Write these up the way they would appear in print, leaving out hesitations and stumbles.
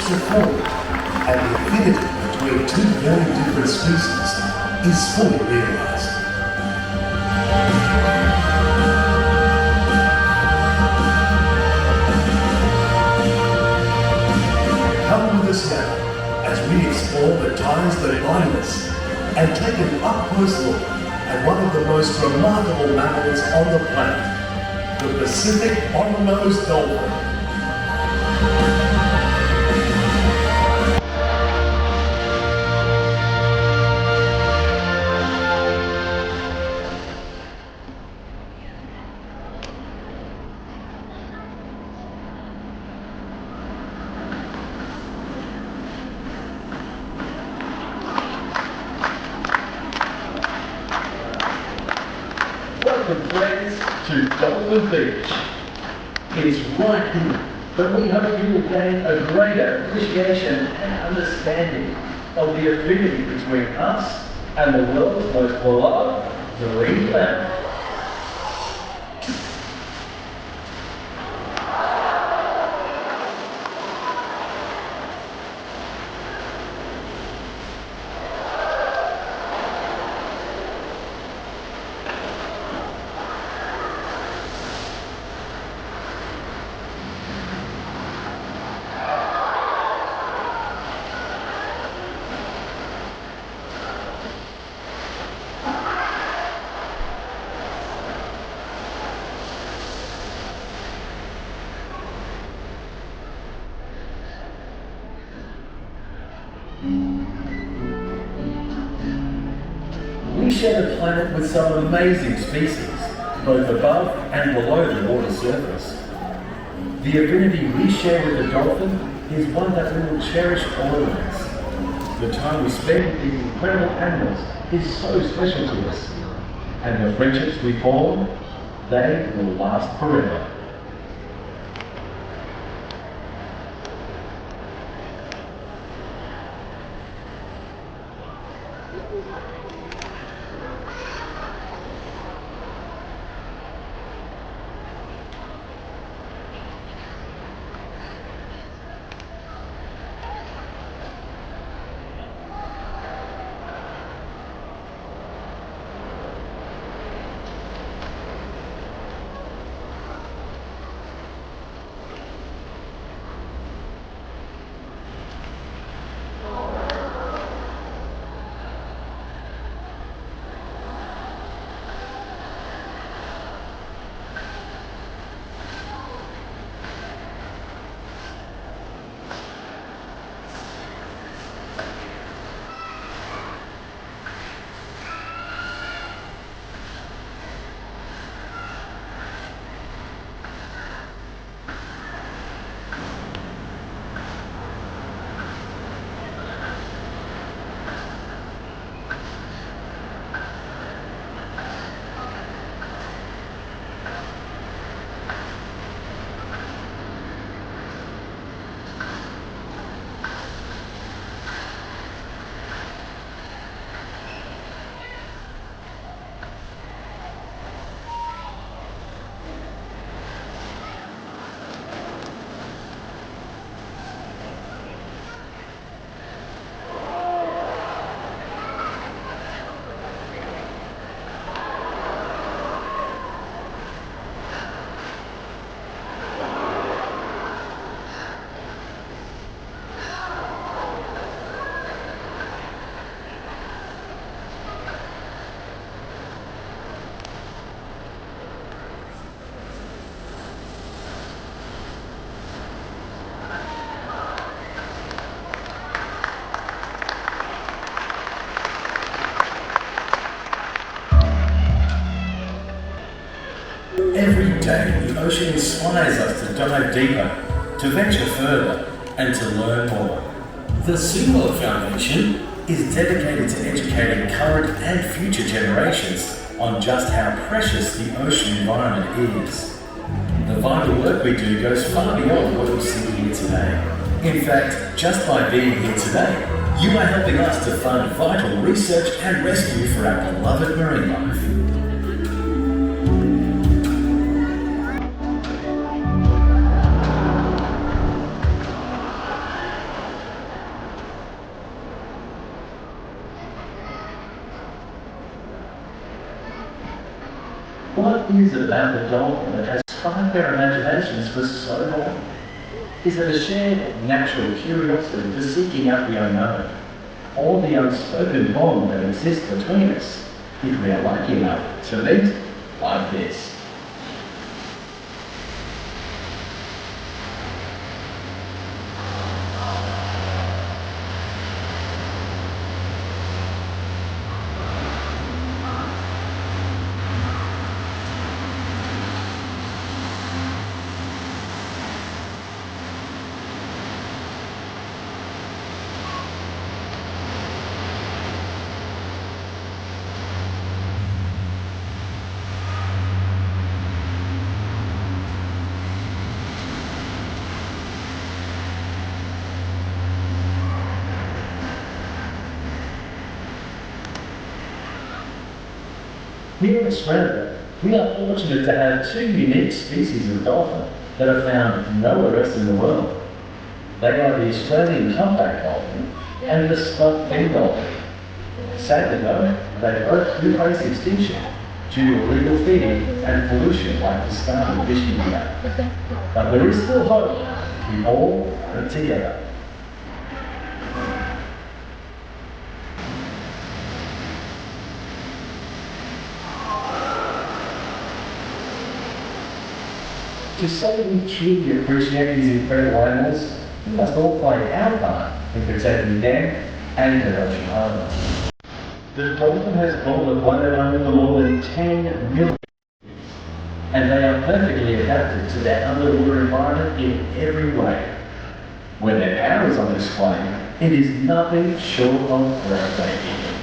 to form, and the affinity between two very different species is fully realized. Come with us now as we explore the ties that bind us and take an up-close look at one of the most remarkable mammals on the planet, the Pacific bottlenose dolphin. Welcome friends to Dolphin Beach. It is right here that we hope you will gain a greater appreciation and understanding of the affinity between us and the world's most beloved marine planet. We share the planet with some amazing species, both above and below the water surface. The affinity we share with the dolphin is one that we will cherish always. The time we spend with these incredible animals is so special to us, and the friendships we form, they will last forever. Every day, the ocean inspires us to dive deeper, to venture further, and to learn more. The SeaWorld Foundation is dedicated to educating current and future generations on just how precious the ocean environment is. The vital work we do goes far beyond what you see here today. In fact, just by being here today, you are helping us to fund vital research and rescue for our beloved marine life. What is it about the dolphin that has sparked their imaginations for so long? Is it a shared natural curiosity for seeking out the unknown, or the unspoken bond that exists between us if we are lucky enough to meet like this? Here in Australia, we are fortunate to have two unique species of dolphin that are found nowhere else in the world. They are the Australian humpback dolphin and the spot-fin dolphin. Sadly though, they both do face extinction due to illegal feeding and pollution like discarded fishing gear. But there is still hope if we all work together. To say we truly appreciate these incredible animals, we must all play our part in protecting them and their ocean home. The dolphin has bonded one another for more than 10 million years, and they are perfectly adapted to their underwater environment in every way. When their power is on display, it is nothing short of breathtaking.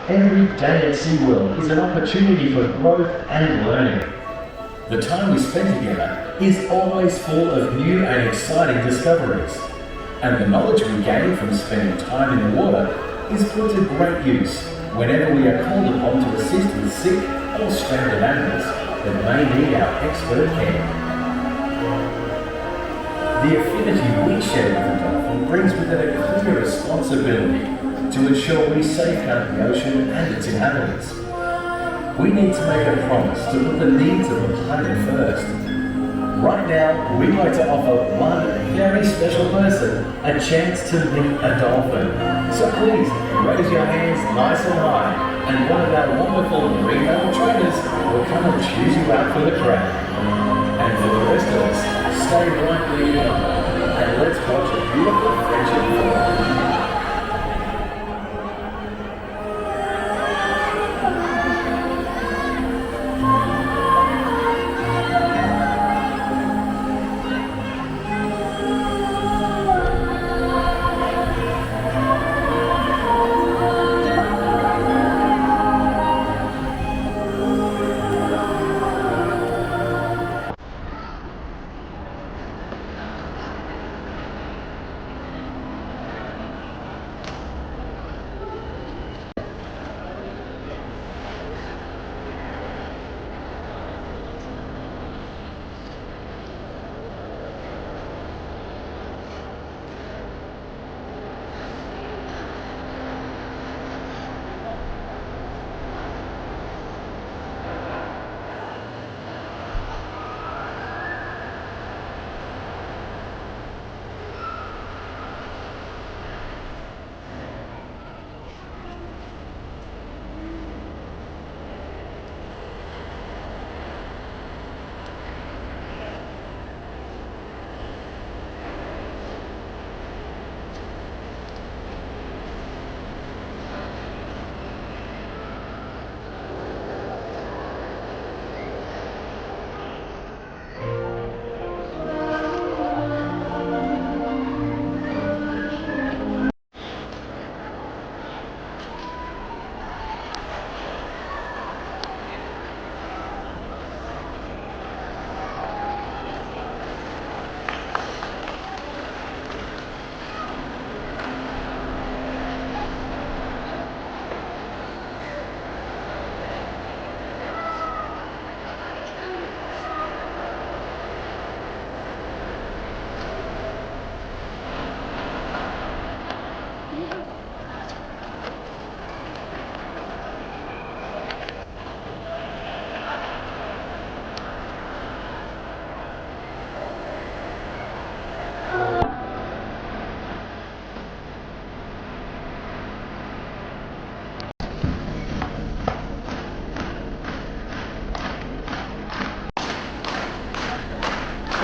Every day at SeaWorld is an opportunity for growth and learning. The time we spend together is always full of new and exciting discoveries. And the knowledge we gain from spending time in the water is put to great use whenever we are called upon to assist with sick or stranded animals that may need our expert care. The affinity we share with the dolphin brings with it a clear responsibility to ensure we safeguard the ocean and its inhabitants. We need to make a promise to put the needs of the planet first. Right now, we'd like to offer one very special person a chance to meet a dolphin. So please, raise your hands nice and high, and one of our wonderful marine mammal trainers will come and choose you out for the crowd. And for the rest of us, stay right where you are, and let's watch a beautiful friendship form.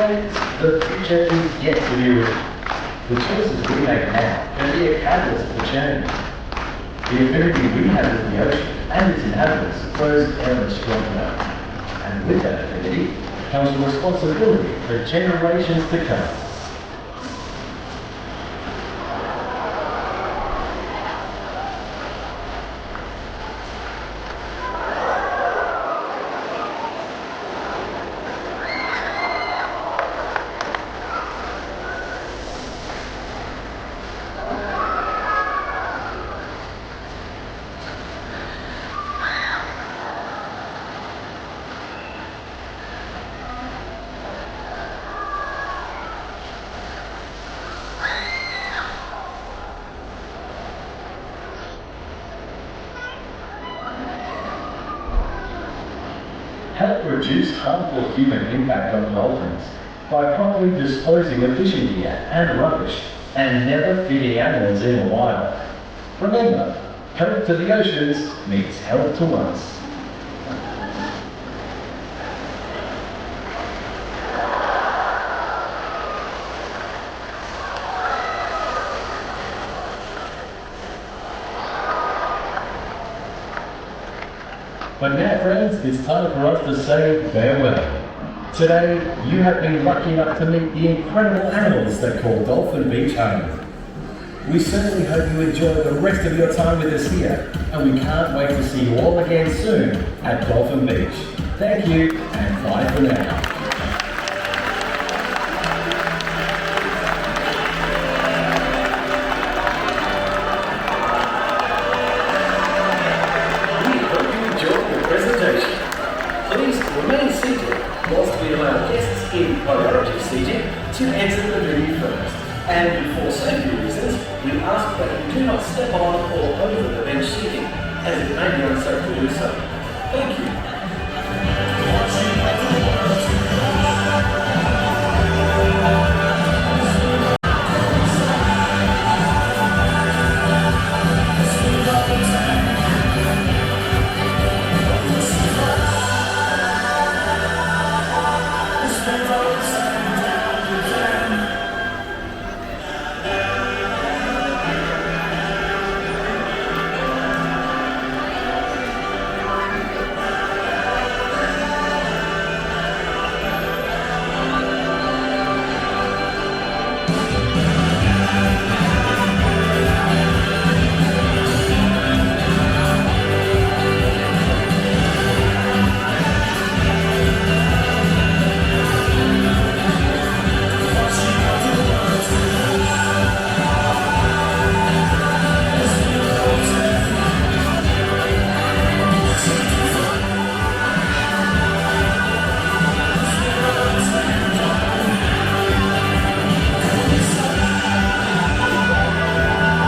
say the future is yet to be written. The choices we make now can be a catalyst for change. The affinity we have with the ocean and its inhabitants grows ever stronger. And with that affinity comes the responsibility for generations to come. Help reduce harmful human impact on dolphins by properly disposing of fishing gear and rubbish and never feeding animals in the wild. Remember, help to the oceans means help to us. But now, friends, it's time for us to say farewell. Today, you have been lucky enough to meet the incredible animals that call Dolphin Beach home. We certainly hope you enjoy the rest of your time with us here, and we can't wait to see you all again soon at Dolphin Beach. Thank you, and bye for now. Please remain seated whilst we allow guests in priority seating to enter the venue first. And for safety reasons, we ask that you do not step on or over the bench seating, as it may be unsafe to do so. Thank you.